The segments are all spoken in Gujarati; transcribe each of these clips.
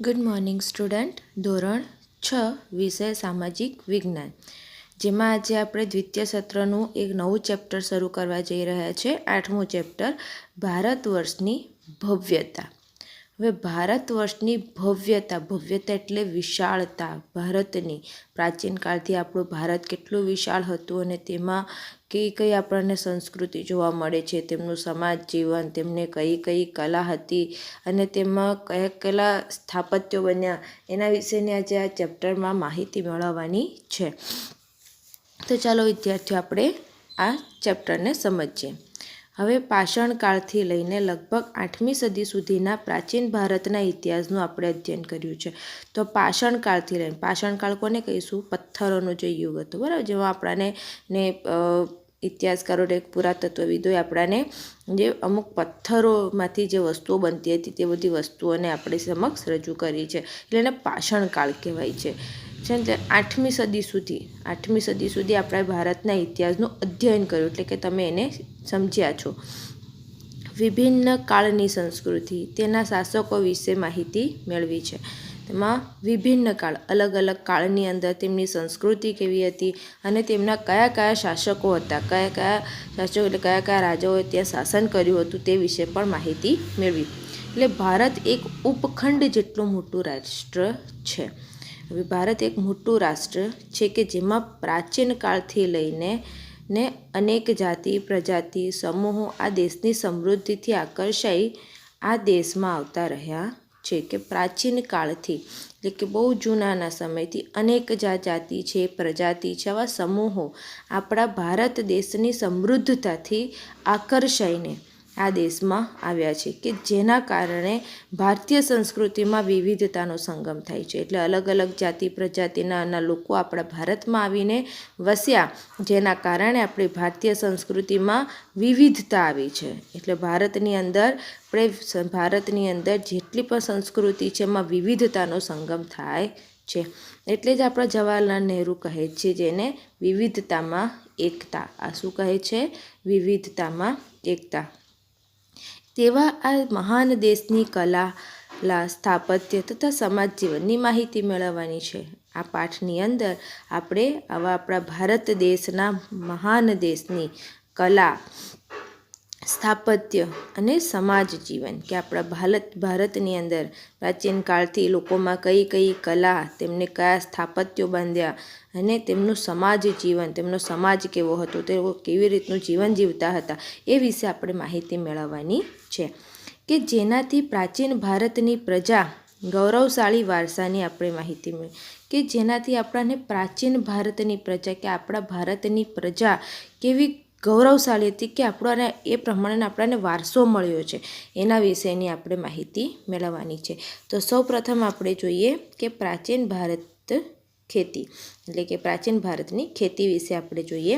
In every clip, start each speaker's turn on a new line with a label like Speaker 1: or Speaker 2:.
Speaker 1: Good morning student. ધોરણ 6 વિષય સામાજિક વિજ્ઞાન, જેમાં આજે આપણે દ્વિતીય સત્રનું એક નવું ચેપ્ટર શરૂ કરવા જઈ રહ્યા છે. 8મું ચેપ્ટર, ભારત વર્ષની ભવ્યતા. હવે ભારત વર્ષની ભવ્યતા એટલે વિશાળતા ભારતની. પ્રાચીન કાળથી આપણું ભારત કેટલું વિશાળ હતું અને તેમાં કઈ કઈ આપણને સંસ્કૃતિ જોવા મળે છે, તેમનું સમાજ જીવન, તેમને કઈ કઈ કલા હતી અને તેમાં કયા કયા સ્થાપત્યો બન્યા, એના વિશેની આજે આ ચેપ્ટરમાં માહિતી મેળવવાની છે. તો ચાલો વિદ્યાર્થીઓ આપણે આ ચેપ્ટરને સમજીએ. હવે પાષાણ કાળથી લઈને લગભગ 8મી સદી સુધીના પ્રાચીન ભારતના ઇતિહાસનું આપણે અધ્યયન કર્યું છે. તો પાષાણ કાળથી લઈને, પાષાણ કાળ કોને કહીશું? પથ્થરોનો જે યુગ હતો, બરાબર, જેમાં આપણાને ઇતિહાસકારો, પુરાતત્વવિદોએ આપણાને જે અમુક પથ્થરોમાંથી જે વસ્તુઓ બનતી હતી તે બધી વસ્તુઓને આપણી સમક્ષ રજૂ કરી છે, એટલે એને પાષાણ કાળ કહેવાય છે. 8મી સદી સુધી આપણે ભારતના ઇતિહાસનું અધ્યયન કર્યું, એટલે કે તમે એને સમજ્યા છો. વિભિન્ન કાળની સંસ્કૃતિ, તેના શાસકો વિશે માહિતી મેળવી છે. તેમાં વિભિન્ન કાળ, અલગ અલગ કાળની અંદર તેમની સંસ્કૃતિ કેવી હતી અને તેમના કયા કયા શાસકો હતા, કયા કયા રાજાઓએ ત્યાં શાસન કર્યું હતું તે વિશે પણ માહિતી મેળવી. એટલે ભારત એક ઉપખંડ જેટલું મોટું રાષ્ટ્ર છે. હવે ભારત એક મોટું રાષ્ટ્ર છે કે જેમાં પ્રાચીન કાળથી લઈને અનેક જાતિ પ્રજાતિ સમૂહો આ દેશની સમૃદ્ધિથી આકર્ષાઈ આ દેશમાં આવતા રહ્યા છે. કે પ્રાચીન કાળથી, એટલે કે બહુ જૂનાના સમયથી અનેક જાતિ છે, પ્રજાતિ છે, આવા સમૂહો આપણા ભારત દેશની સમૃદ્ધતાથી આકર્ષાઈને આ દેશમાં આવ્યા છે, કે જેના કારણે ભારતીય સંસ્કૃતિમાં વિવિધતાનો સંગમ થાય છે. એટલે અલગ અલગ જાતિ પ્રજાતિના લોકો આપણા ભારતમાં આવીને વસ્યા, જેના કારણે આપણી ભારતીય સંસ્કૃતિમાં વિવિધતા આવી છે. એટલે ભારતની અંદર જેટલી પણ સંસ્કૃતિ છે એમાં વિવિધતાનો સંગમ થાય છે. એટલે જ આપણા જવાહરલાલ નહેરુ કહે છે જેને વિવિધતામાં એકતા. આ શું કહે છે? વિવિધતામાં એકતા. તેવા આ મહાન દેશની કલા, સ્થાપત્ય તથા સમાજ જીવનની માહિતી મેળવવાની છે. આ પાઠની અંદર આપણે આવા આપણા ભારત દેશના મહાન દેશની કલા, સ્થાપત્ય અને સમાજ જીવન, કે આપણા ભારતની અંદર પ્રાચીન કાળથી લોકોમાં કઈ કઈ કલા, તેમને કયા સ્થાપત્યો બાંધ્યા અને તેમનું સમાજ જીવન, તેમનો સમાજ કેવો હતો, તેઓ કેવી રીતનું જીવન જીવતા હતા, એ વિશે આપણે માહિતી મેળવવાની છે. કે જેનાથી પ્રાચીન ભારતની પ્રજા ગૌરવશાળી વારસાની આપણે માહિતી મેળવી, કે જેનાથી આપણને પ્રાચીન ભારતની પ્રજા, કે આપણા ભારતની પ્રજા કેવી ગૌરવશાળી હતી, કે આપણને એ પ્રમાણે આપણને વારસો મળ્યો છે, એના વિશેની આપણે માહિતી મેળવવાની છે. તો સૌપ્રથમ આપણે જોઈએ કે પ્રાચીન ભારત ખેતી, એટલે કે પ્રાચીન ભારતની ખેતી વિશે આપણે જોઈએ.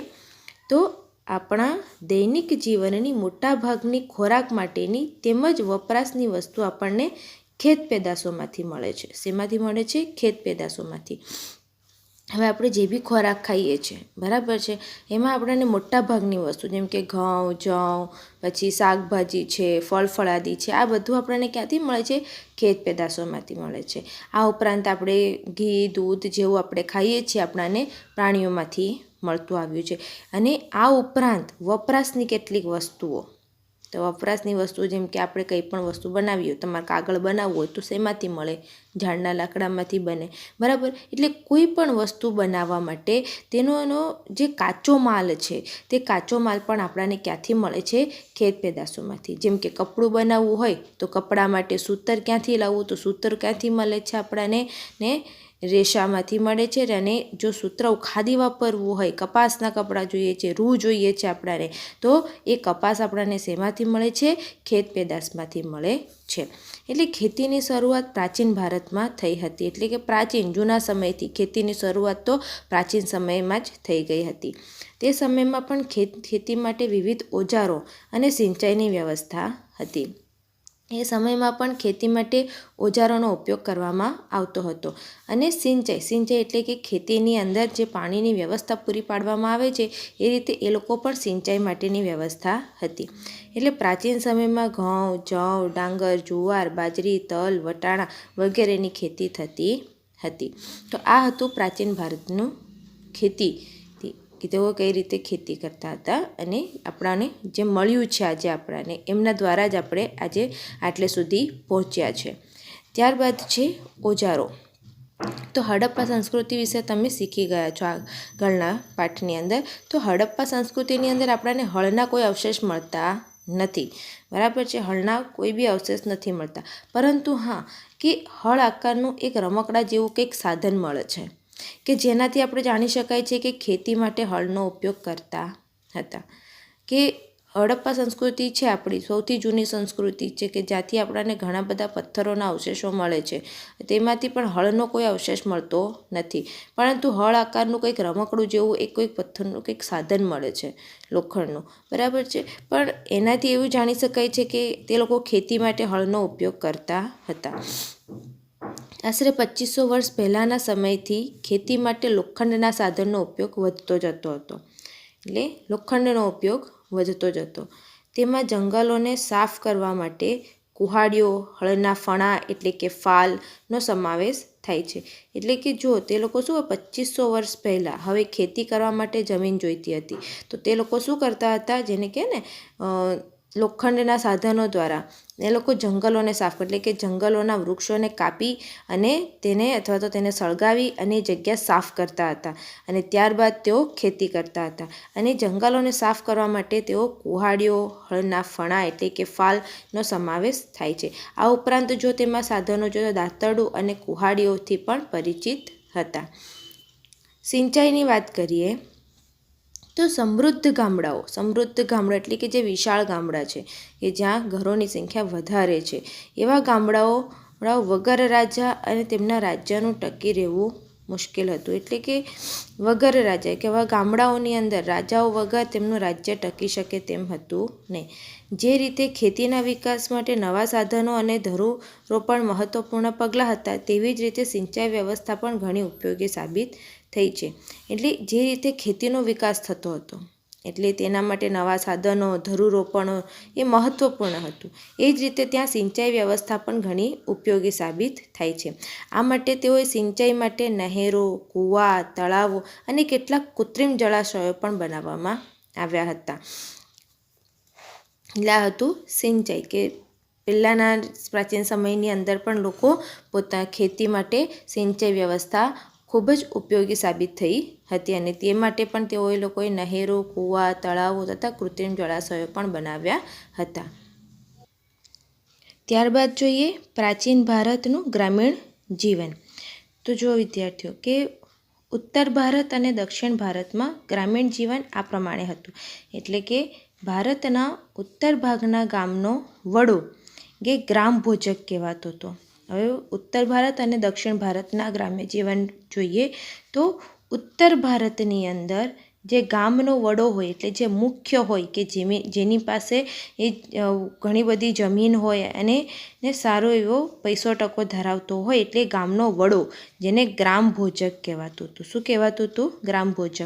Speaker 1: તો આપણા દૈનિક જીવનની મોટાભાગની ખોરાક માટેની તેમજ વપરાશની વસ્તુ આપણને ખેત પેદાશોમાંથી મળે છે. શેમાંથી મળે છે? ખેત પેદાશોમાંથી. હવે આપણે જે બી ખોરાક ખાઈએ છીએ, બરાબર છે, એમાં આપણને મોટાભાગની વસ્તુ, જેમ કે ઘઉં, જવ, પછી શાકભાજી છે, ફળફળાદી છે, આ બધું આપણને ક્યાંથી મળે છે? ખેત પેદાશોમાંથી મળે છે. આ ઉપરાંત આપણે ઘી, દૂધ જેવું આપણે ખાઈએ છીએ, આપણને પ્રાણીઓમાંથી મળતું આવ્યું છે. અને આ ઉપરાંત વપરાશની કેટલીક વસ્તુઓ, તો વપરાશની વસ્તુઓ જેમ કે આપણે કંઈ પણ વસ્તુ બનાવીએ, તમારે કાગળ બનાવવું હોય તો શેમાંથી મળે? ઝાડના લાકડામાંથી બને, બરાબર. એટલે કોઈ પણ વસ્તુ બનાવવા માટે એનો જે કાચો માલ છે, તે કાચો માલ પણ આપણને ક્યાંથી મળે છે? ખેત પેદાશોમાંથી. જેમ કે કપડું બનાવવું હોય તો કપડાં માટે સૂતર ક્યાંથી લાવવું? તો સૂતર ક્યાંથી મળે છે આપણને? રેશામાંથી મળે છે. અને જો સૂતરાઉ ખાદી વાપરવું હોય, કપાસના કપડાં જોઈએ છે, રૂ જોઈએ છે આપણને, તો એ કપાસ આપણને શેમાંથી મળે છે? ખેત પેદાશમાંથી મળે છે. એટલે ખેતીની શરૂઆત પ્રાચીન ભારતમાં થઈ હતી. એટલે કે પ્રાચીન જૂના સમયથી ખેતીની શરૂઆત તો પ્રાચીન સમયમાં જ થઈ ગઈ હતી. તે સમયમાં પણ ખેતી માટે વિવિધ ઓજારો અને સિંચાઈની વ્યવસ્થા હતી. એ સમયમાં પણ ખેતી માટે ઓજારોનો ઉપયોગ કરવામાં આવતો હતો. અને સિંચાઈ એટલે કે ખેતીની અંદર જે પાણીની વ્યવસ્થા પૂરી પાડવામાં આવે છે એ રીતે એ લોકો પણ સિંચાઈ માટેની વ્યવસ્થા હતી. એટલે પ્રાચીન સમયમાં ઘઉં, જવ, ડાંગર, જુવાર, બાજરી, તલ, વટાણા વગેરેની ખેતી થતી હતી. તો આ હતું પ્રાચીન ભારતનું ખેતી કે તેઓ કઈ રીતે ખેતી કરતા હતા અને આપણાને જે મળ્યું છે આજે આપણાને એમના દ્વારા જ આપણે આજે આટલે સુધી પહોંચ્યા છે. ત્યારબાદ છે ઓજારો. તો હડપ્પા સંસ્કૃતિ વિશે તમે શીખી ગયા છો આગળના પાઠની અંદર. તો હડપ્પા સંસ્કૃતિની અંદર આપણને હળના કોઈ અવશેષ મળતા નથી, બરાબર છે. હળના કોઈ બી અવશેષ નથી મળતા, પરંતુ હા કે હળ આકારનું એક રમકડા જેવું કંઈક સાધન મળે છે કે જેનાથી આપણે જાણી શકાય છે કે ખેતી માટે હળનો ઉપયોગ કરતા હતા. કે હડપ્પા સંસ્કૃતિ છે આપણી સૌથી જૂની સંસ્કૃતિ છે કે જ્યાંથી આપણને ઘણા બધા પથ્થરોના અવશેષો મળે છે. તેમાંથી પણ હળનો કોઈ અવશેષ મળતો નથી, પરંતુ હળ આકારનું કંઈક રમકડું જેવું એક કોઈક પથ્થરનું કંઈક સાધન મળે છે લોખંડનું, બરાબર છે. પણ એનાથી એવું જાણી શકાય છે કે તે લોકો ખેતી માટે હળનો ઉપયોગ કરતા હતા. આશરે 2500 વર્ષ પહેલાંના સમયથી ખેતી માટે લોખંડના સાધનનો ઉપયોગ વધતો જતો હતો. એટલે લોખંડનો ઉપયોગ વધતો જતો. તેમાં જંગલોને સાફ કરવા માટે કુહાડીઓ, હળના ફણા એટલે કે ફાલનો સમાવેશ થાય છે. એટલે કે જો તે લોકો શું 2500 વર્ષ પહેલાં હવે ખેતી કરવા માટે જમીન જોઈતી હતી, તો તે લોકો શું કરતા હતા, જેને કહે ને લોખંડના સાધનો દ્વારા એ લોકો જંગલોને સાફ એટલે કે જંગલોના વૃક્ષોને કાપી અને તેને અથવા તો તેને સળગાવી અને જગ્યા સાફ કરતા હતા અને ત્યારબાદ તેઓ ખેતી કરતા હતા. અને જંગલોને સાફ કરવા માટે તેઓ કુહાડીઓ, હળના ફણા એટલે કે ફાલનો સમાવેશ થાય છે. આ ઉપરાંત જો તેમાં સાધનો જો દાંતરડું અને કુહાડીઓથી પણ પરિચિત હતા. સિંચાઈની વાત કરીએ તો સમૃદ્ધ ગામડાઓ એટલે કે જે વિશાળ ગામડા છે કે જ્યાં ઘરોની સંખ્યા વધારે છે, એવા ગામડાઓ વગર રાજા અને તેમના રાજ્યનું ટકી રહેવું મુશ્કેલ હતું. એટલે કે વગર રાજા કે એવા ગામડાઓની અંદર રાજાઓ વગર તેમનું રાજ્ય ટકી શકે તેમ હતું નહીં. જે રીતે ખેતીના વિકાસ માટે નવા સાધનો અને ધરુરોપણ મહત્વપૂર્ણ પગલાં હતા, તેવી જ રીતે સિંચાઈ વ્યવસ્થા પણ ઘણી ઉપયોગી સાબિત થઈ છે. એટલે જે રીતે ખેતીનો વિકાસ થતો હતો એટલે તેના માટે નવા સાધનો, ધરુરોપણો એ મહત્વપૂર્ણ હતું. એ જ રીતે ત્યાં સિંચાઈ વ્યવસ્થા પણ ઘણી ઉપયોગી સાબિત થાય છે. આ માટે તેઓએ સિંચાઈ માટે નહેરો, કૂવા, તળાવો અને કેટલાક કૃત્રિમ જળાશયો પણ બનાવવામાં આવ્યા હતા. એટલે આ હતું સિંચાઈ કે પહેલાંના પ્રાચીન સમયની અંદર પણ લોકો પોતાના ખેતી માટે સિંચાઈ વ્યવસ્થા ખૂબ જ ઉપયોગી સાબિત થઈ હતી અને તે માટે પણ તેઓએ લોકોએ નહેરો, કૂવા, તળાવો તથા કૃત્રિમ જળાશયો પણ બનાવ્યા હતા. ત્યારબાદ જોઈએ પ્રાચીન ભારતનું ગ્રામીણ જીવન. તો જો વિદ્યાર્થીઓ કે ઉત્તર ભારત અને દક્ષિણ ભારતમાં ગ્રામીણ જીવન આ પ્રમાણે હતું. એટલે કે ભારતના ઉત્તર ભાગના ગામનો વડો કે ગ્રામ ભોજક કહેવાતો હતો. હવે ઉત્તર ભારત અને દક્ષિણ ભારતના ગ્રામ્ય જીવન જોઈએ તો ઉત્તર ભારતની અંદર જે ગામનો વડો હોય એટલે જે મુખ્ય હોય કે જેની પાસે એ ઘણી બધી જમીન હોય અને સારો એવો પૈસો ટકો ધરાવતો હોય એટલે ગામનો વડો, જેને ગ્રામ ભોજક કહેવાતું હતું. શું કહેવાતું હતું? ગ્રામ ભોજક.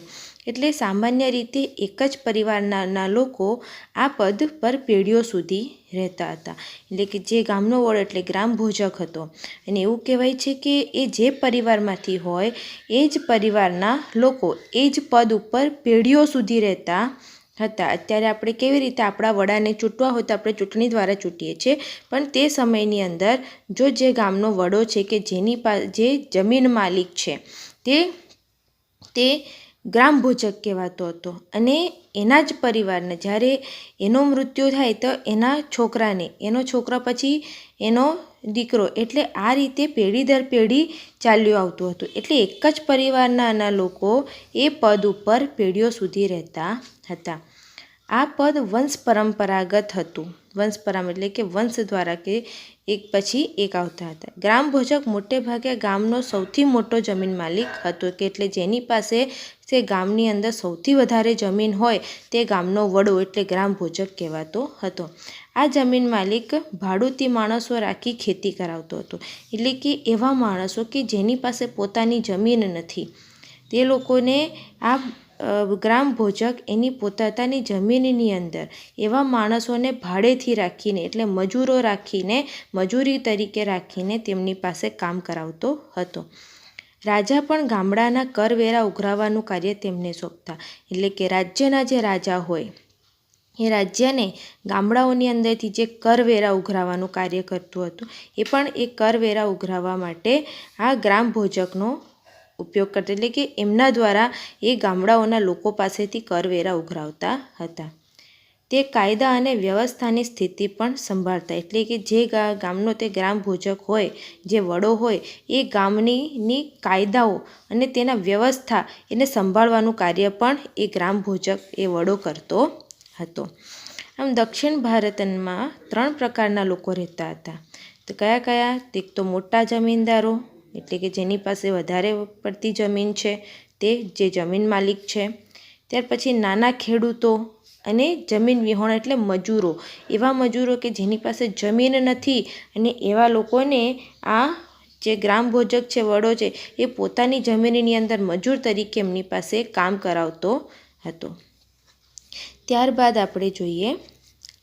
Speaker 1: એટલે સામાન્ય રીતે એક જ પરિવારના લોકો આ પદ પર પેઢીઓ સુધી રહેતા હતા. એટલે કે જે ગામનો વડો એટલે ગ્રામ ભોજક હતો અને એવું કહેવાય છે કે એ જે પરિવારમાંથી હોય એ જ પરિવારના લોકો એ જ પદ ઉપર પેઢીઓ સુધી રહેતા હતા. અત્યારે આપણે કેવી રીતે આપણા વડાને ચૂંટવા હોય તો આપણે ચૂંટણી દ્વારા ચૂંટીએ છીએ, પણ તે સમયની અંદર જો જે ગામનો વડો છે કે જે જમીન માલિક છે તે ગ્રામ ભોજક કહેવાતો હતો અને એના જ પરિવારને જ્યારે એનો મૃત્યુ થાય તો એના છોકરાને, એનો છોકરા પછી એનો દીકરો, એટલે આ રીતે પેઢી દર પેઢી ચાલ્યું આવતું હતું. એટલે એક જ પરિવારના લોકો એ પદ ઉપર પેઢીઓ સુધી રહેતા હતા. આ પદ વંશ પરંપરાગત હતું. એટલે કે વંશ દ્વારા કે એક પછી એક આવતા હતા. ગ્રામ ભોજક મોટે ભાગે ગામનો સૌથી મોટો જમીન માલિક હતો કે એટલે જેની પાસે તે ગામની અંદર સૌથી વધારે જમીન હોય તે ગામનો વડો એટલે ગ્રામ ભોજક કહેવાતો હતો. આ જમીન માલિક ભાડુતી માણસો રાખી ખેતી કરાવતો હતો, એટલે કે એવા માણસો કે જેની પાસે પોતાની જમીન નથી, તે લોકોને આ ગ્રામ ભોજક એની પોતાની જમીનની અંદર એવા માણસોને ભાડેથી રાખીને, એટલે મજૂરો રાખીને, મજૂરી તરીકે રાખીને તેમની પાસે કામ કરાવતો હતો. રાજા પણ ગામડાના કરવેરા ઉઘરાવવાનું કાર્ય તેમને સોંપતા, એટલે કે રાજ્યના જે રાજા હોય એ રાજ્યને ગામડાઓની અંદરથી જે કરવેરા ઉઘરાવવાનું કાર્ય કરતું હતું, એ પણ એ કરવેરા ઉઘરાવવા માટે આ ગ્રામ ભોજકનો ઉપયોગ કરતા, એટલે કે એમના દ્વારા એ ગામડાઓના લોકો પાસેથી કરવેરા ઉઘરાવતા હતા. તે કાયદા અને વ્યવસ્થાની સ્થિતિ પણ સંભાળતા, એટલે કે જે ગામનો તે ગ્રામ ભોજક હોય, જે વડો હોય, એ ગામની કાયદાઓ અને તેના વ્યવસ્થા એને સંભાળવાનું કાર્ય પણ એ ગ્રામ ભોજક એ વડો કરતો હતો. આમ દક્ષિણ ભારતમાં 3 પ્રકારના લોકો રહેતા હતા. તો કયા? એક તો મોટા જમીનદારો, એટલે કે જેની પાસે વધારે પડતી જમીન છે, તે જે જમીન માલિક છે. ત્યાર પછી નાના ખેડૂતો અને જમીન વિહોણા, એટલે મજૂરો, એવા મજૂરો કે જેની પાસે જમીન નથી, અને એવા લોકોને આ જે ગ્રામ ભોજક છે, વડો છે, એ પોતાની જમીનની અંદર મજૂર તરીકે એમની પાસે કામ કરાવતો હતો. ત્યારબાદ આપણે જોઈએ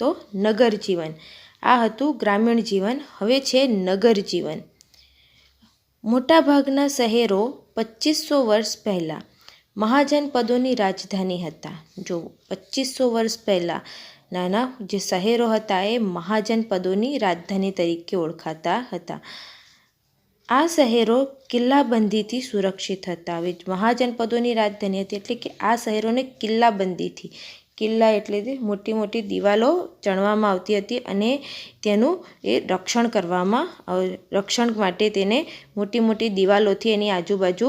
Speaker 1: તો નગર જીવન. આ હતું ગ્રામીણ જીવન. હવે છે નગર જીવન. મોટાભાગના શહેરો 2500 વર્ષ પહેલાં મહાજનપદોની રાજધાની હતા. જો 2500 વર્ષ પહેલાં નાના જે શહેરો હતા એ મહાજનપદોની રાજધાની તરીકે ઓળખાતા હતા. આ શહેરો કિલ્લાબંધીથી સુરક્ષિત હતા. હવે મહાજનપદોની રાજધાની હતી, એટલે કે આ શહેરોને કિલ્લાબંધીથી, કિલ્લા એટલે મોટી મોટી દિવાલો ચણવામાં આવતી હતી અને તેનું એ રક્ષણ માટે તેને મોટી મોટી દિવાલોથી એની આજુબાજુ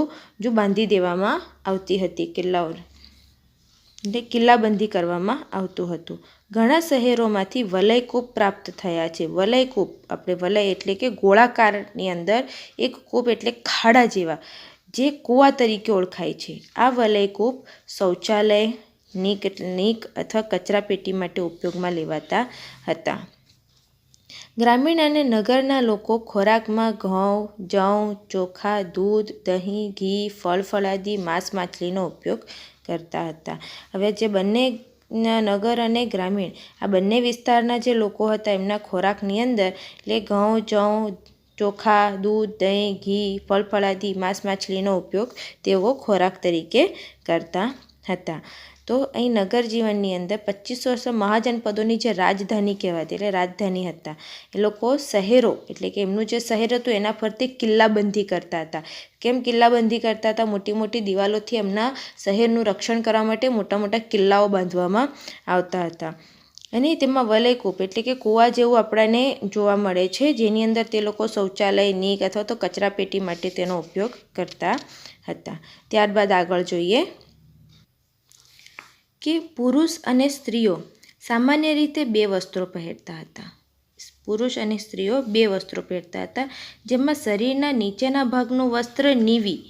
Speaker 1: બાંધી દેવામાં આવતી હતી. કિલ્લાઓ એટલે કિલ્લાબંધી કરવામાં આવતું હતું. ઘણા શહેરોમાંથી વલયકૂપ પ્રાપ્ત થયા છે. વલયકૂપ, આપણે વલય એટલે કે ગોળાકારની અંદર એક કૂપ એટલે ખાડા જેવા, જે કૂવા તરીકે ઓળખાય છે. આ વલયકૂપ શૌચાલય, નીક અથવા કચરાપેટી માટે ઉપયોગમાં લેવાતા હતા. ગ્રામીણ અને નગરના લોકો ખોરાકમાં ઘઉં, જવ, ચોખા, દૂધ, દહીં, ઘી, ફળ ફળાદી, માંસ માછલીનો ઉપયોગ કરતા હતા. હવે જે બંને નગર અને ગ્રામીણ આ બંને વિસ્તારના જે લોકો હતા, એમના ખોરાકની અંદર એટલે ઘઉં, જવ, ચોખા, દૂધ, દહીં, ઘી, ફળ ફળાદી, માંસ માછલીનો ઉપયોગ તેઓ ખોરાક તરીકે કરતા હતા. તો અહીં નગર જીવનની અંદર 2500 વર્ષ મહાજનપદોની જે રાજધાની કહેવાતી, એટલે રાજધાની હતા, એ લોકો શહેરો, એટલે કે એમનું જે શહેર હતું એના ફરતે કિલ્લાબંધી કરતા હતા. કેમ કિલ્લાબંધી કરતા હતા? મોટી મોટી દિવાલોથી એમના શહેરનું રક્ષણ કરવા માટે મોટા મોટા કિલ્લાઓ બાંધવામાં આવતા હતા. અને તેમાં વલયકૂપ એટલે કે કૂવા જેવું આપણને જોવા મળે છે, જેની અંદર તે લોકો શૌચાલય, નીક અથવા તો કચરાપેટી માટે તેનો ઉપયોગ કરતા હતા. ત્યારબાદ આગળ જોઈએ કે પુરુષ અને સ્ત્રીઓ સામાન્ય રીતે 2 વસ્ત્રો પહેરતા હતા. પુરુષ અને સ્ત્રીઓ 2 વસ્ત્રો પહેરતા હતા, જેમાં શરીરના નીચેના ભાગનું વસ્ત્ર નીવી,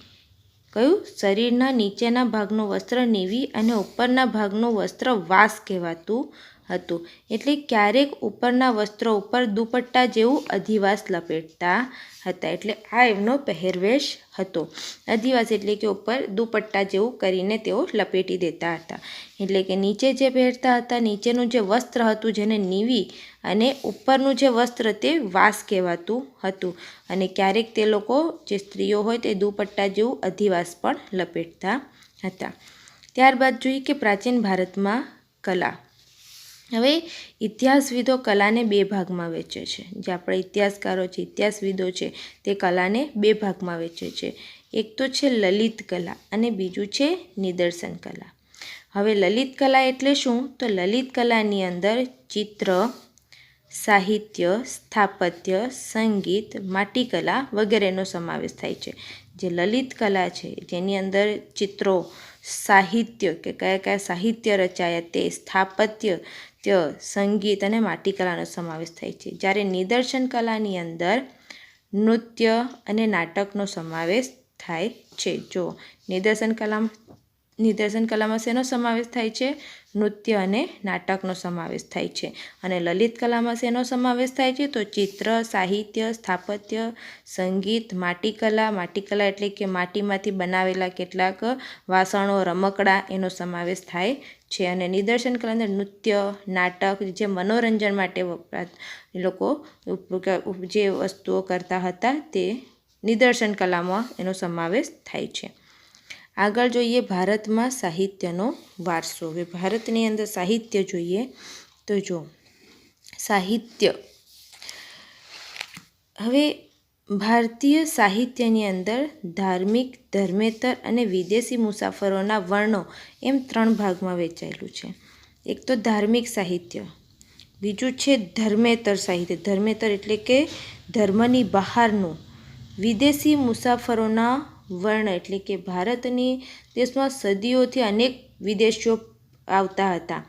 Speaker 1: કયું? શરીરના નીચેના ભાગનું વસ્ત્ર નીવી અને ઉપરના ભાગનું વસ્ત્ર વાસ કહેવાતું હતું. એટલે ક્યારેક ઉપરના વસ્ત્રો ઉપર દુપટ્ટા જેવું અધિવાસ લપેટતા હતા. એટલે આ એમનો પહેરવેશ હતો. અધિવાસ એટલે કે ઉપર દુપટ્ટા જેવું કરીને તેઓ લપેટી દેતા હતા. એટલે કે નીચે જે પહેરતા હતા, નીચેનું જે વસ્ત્ર હતું જેને નીવી, અને ઉપરનું જે વસ્ત્ર તે વાસ કહેવાતું હતું. અને ક્યારેક તે લોકો જે સ્ત્રીઓ હોય તે દુપટ્ટા જેવું અધિવાસ પણ લપેટતા હતા. ત્યારબાદ જોઈએ કે પ્રાચીન ભારતમાં કલા. હવે ઇતિહાસવિદો કલાને 2 ભાગમાં વહેંચે છે. જે આપણા ઇતિહાસકારો છે, ઇતિહાસવિદો છે, તે કલાને 2 ભાગમાં વહેંચે છે. એક તો છે લલિત કલા અને બીજું છે નિદર્શન કલા. હવે લલિત કલા એટલે શું? તો લલિત કલાની અંદર ચિત્ર, સાહિત્ય, સ્થાપત્ય, સંગીત, માટીકલા વગેરેનો સમાવેશ થાય છે. જે લલિત કલા છે જેની અંદર ચિત્રો, સાહિત્ય કે કયા સાહિત્ય રચાયા તે, સ્થાપત્ય, સંગીત અને માટીકલાનો સમાવેશ થાય છે. જ્યારે નિદર્શન કલાની અંદર નૃત્ય અને નાટકનો સમાવેશ થાય છે. જો નિદર્શન કલામાં નિદર્શન કલામાં શેનો સમાવેશ થાય છે? નૃત્ય અને નાટકનો સમાવેશ થાય છે. અને લલિત કલામાં શેનો સમાવેશ થાય છે? તો ચિત્ર, સાહિત્ય, સ્થાપત્ય, સંગીત, માટીકલા એટલે કે માટીમાંથી બનાવેલા કેટલાક વાસણો, રમકડા એનો સમાવેશ થાય છે. અને નિદર્શન કલા અંદર નૃત્ય, નાટક જે મનોરંજન માટે લોકો જે વસ્તુઓ કરતા હતા તે નિદર્શન કલામાં એનો સમાવેશ થાય છે. આગળ જોઈએ ભારતમાં સાહિત્યનો વારસો. હવે ભારતની અંદર સાહિત્ય જોઈએ તો જો સાહિત્ય, હવે ભારતીય સાહિત્યની અંદર ધાર્મિક, ધર્મેતર અને વિદેશી મુસાફરોના વર્ણો એમ 3 ભાગમાં વહેંચાયેલું છે. એક તો ધાર્મિક સાહિત્ય, બીજું છે ધર્મેતર સાહિત્ય. ધર્મેતર એટલે કે ધર્મની બહારનું. વિદેશી મુસાફરોના વર્ણ એટલે કે ભારતની દેશમાં સદીઓથી અનેક વિદેશીઓ આવતા હતા,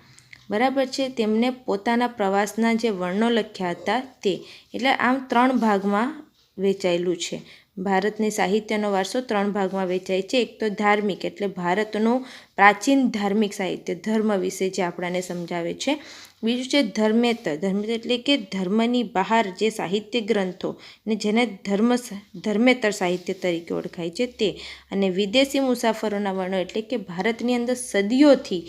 Speaker 1: બરાબર છે. તેમને પોતાના પ્રવાસના જે વર્ણો લખ્યા હતા તે. એટલે આમ 3 ભાગમાં વહેંચાયેલું છે. ભારતની સાહિત્યનો વારસો 3 ભાગમાં વહેંચાય છે. એક તો ધાર્મિક એટલે ભારતનું પ્રાચીન ધાર્મિક સાહિત્ય, ધર્મ વિશે જે આપણાને સમજાવે છે. બીજું છે ધર્મેતર. ધર્મેતર એટલે કે ધર્મની બહાર જે સાહિત્ય ગ્રંથો ને જેને ધર્મેતર સાહિત્ય તરીકે ઓળખાય છે તે. અને વિદેશી મુસાફરોના વર્ણો એટલે કે ભારતની અંદર સદીઓથી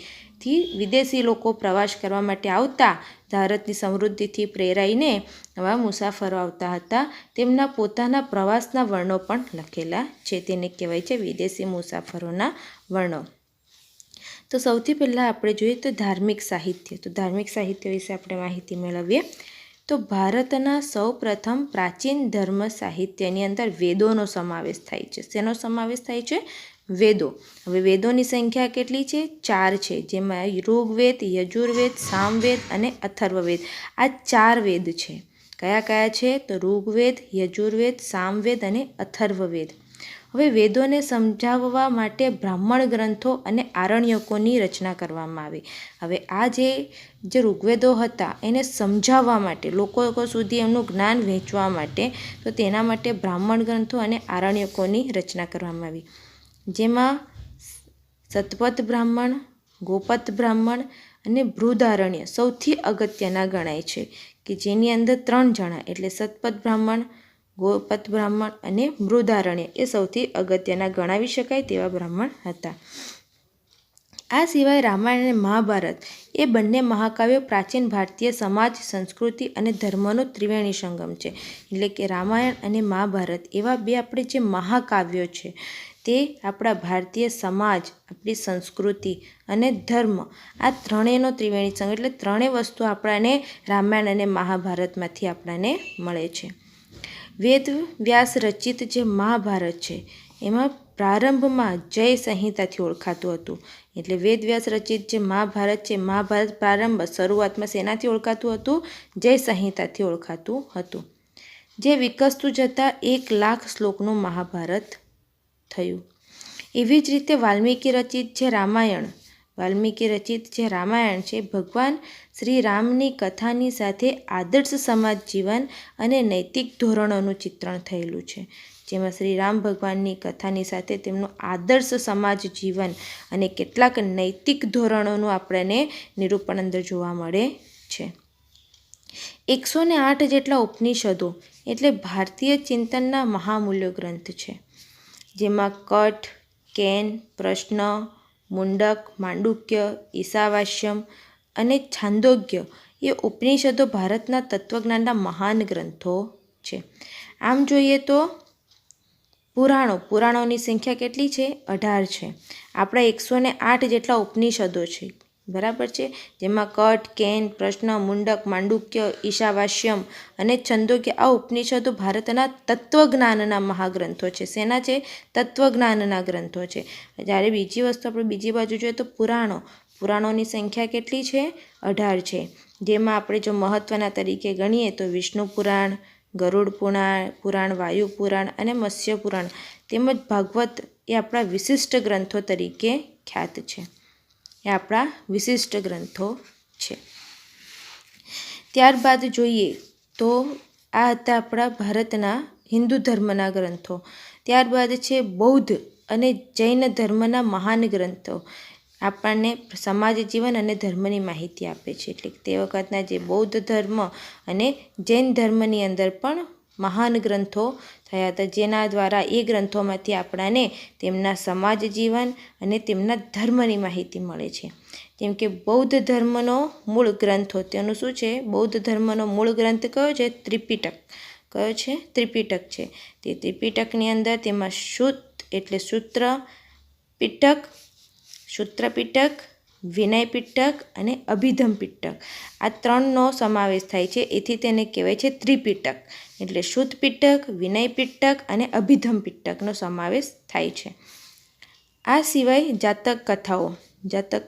Speaker 1: વિદેશી લોકો પ્રવાસ કરવા માટે આવતા, ભારતની સમૃદ્ધિથી પ્રેરાઈને આવા મુસાફરો આવતા હતા. તેમના પોતાના પ્રવાસના વર્ણો પણ લખેલા છે. તેને કહેવાય છે વિદેશી મુસાફરોના વર્ણો. તો સૌથી પહેલાં આપણે જોઈએ તો ધાર્મિક સાહિત્ય. તો ધાર્મિક સાહિત્ય વિશે આપણે માહિતી મેળવીએ. તો ભારતના સૌપ્રથમ પ્રાચીન ધર્મ સાહિત્યની અંદર વેદોનો સમાવેશ થાય છે. શેનો સમાવેશ થાય છે? વેદો. હવે વેદોની સંખ્યા કેટલી છે? 4 છે, જેમાં ઋગ્વેદ, યજુર્વેદ, સામવેદ અને અથર્વવેદ. આ 4 વેદ છે. કયા કયા છે? તો ઋગ્વેદ, યજુર્વેદ, સામવેદ અને અથર્વવેદ. હવે વેદોને સમજાવવા માટે બ્રાહ્મણ ગ્રંથો અને આરણ્યકોની રચના કરવામાં આવી. હવે આ જે ઋગ્વેદો હતા એને સમજાવવા માટે, લોકો સુધી એમનું જ્ઞાન વહેંચવા માટે, તો તેના માટે બ્રાહ્મણ ગ્રંથો અને આરણ્યકોની રચના કરવામાં આવી. જેમાં શતપથ બ્રાહ્મણ, ગોપથ બ્રાહ્મણ અને બૃહદારણ્ય સૌથી અગત્યના ગણાય છે, કે જેની અંદર 3 જણા એટલે શતપથ બ્રાહ્મણ, ગોપથ બ્રાહ્મણ અને બૃહદારણ્ય એ સૌથી અગત્યના ગણાવી શકાય તેવા બ્રાહ્મણ હતા. આ સિવાય રામાયણ અને મહાભારત એ બંને મહાકાવ્યો પ્રાચીન ભારતીય સમાજ, સંસ્કૃતિ અને ધર્મનો ત્રિવેણી સંગમ છે. એટલે કે રામાયણ અને મહાભારત એવા 2 આપણે જે મહાકાવ્યો છે તે આપણા ભારતીય સમાજ, આપણી સંસ્કૃતિ અને ધર્મ આ ત્રણેયનો ત્રિવેણી સંગમ, એટલે 3 વસ્તુ આપણાને રામાયણ અને મહાભારતમાંથી આપણને મળે છે. વેદ વ્યાસ રચિત જે મહાભારત છે એમાં પ્રારંભમાં જય સંહિતાથી ઓળખાતું હતું. એટલે વેદ વ્યાસ રચિત જે મહાભારત છે, મહાભારત પ્રારંભ શરૂઆતમાં શેનાથી ઓળખાતું હતું? જય સંહિતાથી ઓળખાતું હતું. જે વિકસતું જતાં 1,00,000 શ્લોકનું મહાભારત થયું. એવી જ રીતે વાલ્મીકી રચિત જે રામાયણ છે ભગવાન શ્રી રામની કથાની સાથે આદર્શ સમાજ જીવન અને નૈતિક ધોરણોનું ચિત્રણ થયેલું છે. જેમાં શ્રી રામ ભગવાનની કથાની સાથે તેમનું આદર્શ સમાજ જીવન અને કેટલાક નૈતિક ધોરણોનું આપણને નિરૂપણ અંદર જોવા મળે છે. 108 જેટલા ઉપનિષદો એટલે ભારતીય ચિંતનના મહામૂલ્ય ગ્રંથ છે. જેમાં કઠ, કેન, પ્રશ્ન, મુંડક, માંડુક્ય, ઈશાવાસ્યમ અને છાંદોગ્ય એ ઉપનિષદો ભારતના તત્વજ્ઞાનના મહાન ગ્રંથો છે. આમ જોઈએ તો પુરાણોની સંખ્યા કેટલી છે? 18 છે. આપણા 108 જેટલા ઉપનિષદો છે, બરાબર છે. જેમાં કઠ, કેન, પ્રશ્ન, મુંડક, માંડુક્ય, ઈશાવાસ્યમ અને છંદોગ્ય આ ઉપનિષદો ભારતના તત્વજ્ઞાનના મહાગ્રંથો છે. શેના છે? તત્વજ્ઞાનના ગ્રંથો છે. જ્યારે બીજી વસ્તુ આપણે બીજી બાજુ જોઈએ તો પુરાણોની સંખ્યા કેટલી છે? 18 છે. જેમાં આપણે જો મહત્ત્વના તરીકે ગણીએ તો વિષ્ણુ પુરાણ, ગરુડ પુરાણ, વાયુ પુરાણ અને મત્સ્ય પુરાણ તેમજ ભાગવત એ આપણા વિશિષ્ટ ગ્રંથો તરીકે ખ્યાત છે. એ આપણા વિશિષ્ટ ગ્રંથો છે. ત્યારબાદ જોઈએ તો આ હતા આપણા ભારતના હિન્દુ ધર્મના ગ્રંથો. ત્યારબાદ છે બૌદ્ધ અને જૈન ધર્મના મહાન ગ્રંથો આપણને સમાજ જીવન અને ધર્મની માહિતી આપે છે. એટલે તે વખતના જે બૌદ્ધ ધર્મ અને જૈન ધર્મની અંદર પણ મહાન ગ્રંથો થયા હતા, જેના દ્વારા એ ગ્રંથોમાંથી આપણાને તેમના સમાજ જીવન અને તેમના ધર્મની માહિતી મળે છે. જેમ કે બૌદ્ધ ધર્મનો મૂળ ગ્રંથો, તેનું શું છે? બૌદ્ધ ધર્મનો મૂળ ગ્રંથ કયો છે? ત્રિપિટક. કયો છે? ત્રિપિટક છે. તે ત્રિપિટકની અંદર તેમાં શુદ્ધ એટલે સૂત્ર પિટક, સૂત્ર પિટક, વિનય પિટક અને અભિધમ પિટક, આ ત્રણનો સમાવેશ થાય છે. એથી તેને કહેવાય છે ત્રિપિટક. એટલે શુદ્ધ પિટક, વિનય પિટક અને અભિધમ પિટકનો સમાવેશ થાય છે. આ સિવાય જાતક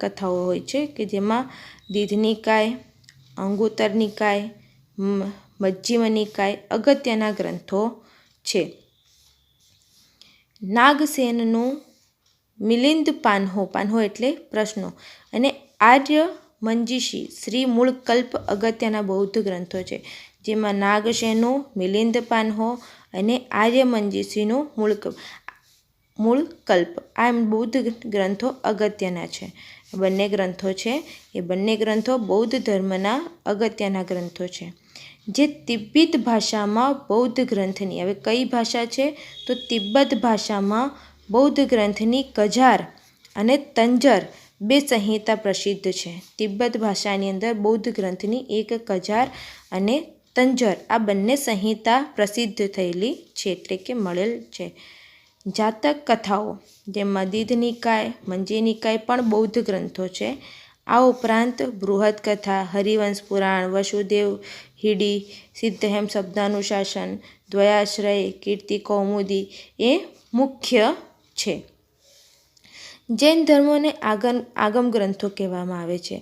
Speaker 1: કથાઓ હોય છે કે જેમાં દીધ નિકાય, અંગુત્તર નિકાય, મજ્જિમ નિકાય અગત્યના ગ્રંથો છે. નાગસેનનું મિલિંદ પાન્હો એટલે પ્રશ્નો અને આર્ય મંજીષી શ્રી મૂળકલ્પ અગત્યના બૌદ્ધ ગ્રંથો છે. જેમાં નાગસેનનું મિલિંદ પાન્હો અને આર્ય મંજીષીનું મૂળકલ્પ આ બૌદ્ધ ગ્રંથો અગત્યના છે. બંને ગ્રંથો છે એ બંને ગ્રંથો બૌદ્ધ ધર્મના અગત્યના ગ્રંથો છે. જે તિબ્બત ભાષામાં બૌદ્ધ ગ્રંથની, હવે કઈ ભાષા છે? તો તિબ્બત ભાષામાં બૌદ્ધ ગ્રંથની કજાર અને તંજર બે સંહિતા પ્રસિદ્ધ છે. તિબ્બત ભાષાની અંદર બૌદ્ધ ગ્રંથની એક કજાર અને તંજર આ બંને સંહિતા પ્રસિદ્ધ થયેલી છે, એટલે કે મળેલ છે. જાતક કથાઓ જેમાં દીધ નિકાય, મંજી નિકાય પણ બૌદ્ધ ગ્રંથો છે. આ ઉપરાંત બૃહદ કથા, હરિવંશ પુરાણ, વસુદેવ હિડી, સિદ્ધહેમ શબ્દાનુશાસન, દ્વયાશ્રય, કીર્તિ કૌમુદી એ મુખ્ય છે. જૈન ધર્મોને આગમ ગ્રંથો કહેવામાં આવે છે.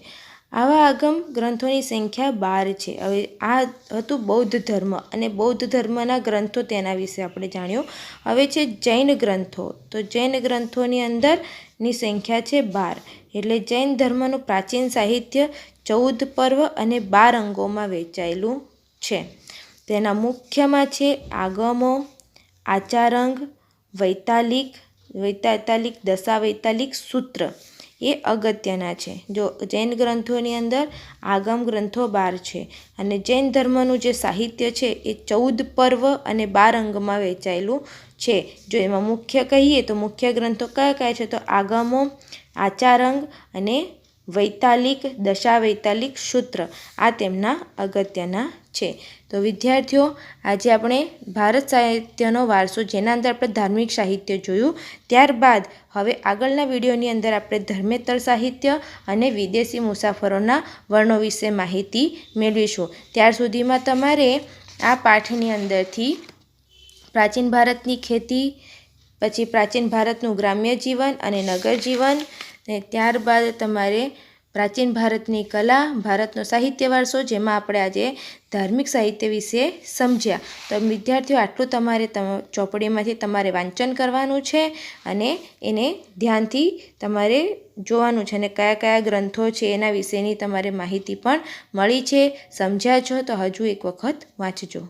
Speaker 1: આવા આગમ ગ્રંથોની સંખ્યા 12 છે. હવે આ હતું બૌદ્ધ ધર્મ અને બૌદ્ધ ધર્મના ગ્રંથો, તેના વિશે આપણે જાણ્યું. હવે છે જૈન ગ્રંથો. તો જૈન ગ્રંથોની અંદરની સંખ્યા છે 12. એટલે જૈન ધર્મનું પ્રાચીન સાહિત્ય 14 પર્વ અને 12 અંગોમાં વહેંચાયેલું છે. તેના મુખ્યમાં છે આગમો, આચારંગ, વૈતાલિક, દશાવૈતાલિક સૂત્ર એ અગત્યના છે. જો જૈન ગ્રંથોની અંદર આગમ ગ્રંથો 12 છે અને જૈન ધર્મનું જે સાહિત્ય છે એ 14 પર્વ અને 12 અંગમાં વહેંચાયેલું છે. જો એમાં મુખ્ય કહીએ તો મુખ્ય ગ્રંથો કયા કયા છે? તો આગમો, આચારંગ અને વૈતાલિક, દશાવૈતાલિક સૂત્ર આ તેમના અગત્યના છે. તો વિદ્યાર્થીઓ, આજે આપણે ભારત સાહિત્યનો વારસો, જેના અંદર આપણે ધાર્મિક સાહિત્ય જોયું, ત્યારબાદ હવે આગળના વિડીયોની અંદર આપણે ધર્મેતર સાહિત્ય અને વિદેશી મુસાફરોના વર્ણો વિશે માહિતી મેળવીશું. ત્યાર સુધીમાં તમારે આ પાઠની અંદરથી પ્રાચીન ભારતની ખેતી, પછી પ્રાચીન ભારતનું ગ્રામ્ય જીવન અને નગર જીવન, ને ત્યારબાદ તમારે પ્રાચીન ભારતની કલા, ભારતનો સાહિત્ય વારસો, જેમાં આપણે આજે ધાર્મિક સાહિત્ય વિશે સમજ્યા. તો વિદ્યાર્થીઓ, આટલું તમારે ચોપડીમાંથી તમારે વાંચન કરવાનું છે અને એને ધ્યાનથી તમારે જોવાનું છે. અને કયા કયા ગ્રંથો છે એના વિશેની તમારે માહિતી પણ મળી છે, સમજ્યા છો તો હજુ એક વખત વાંચજો.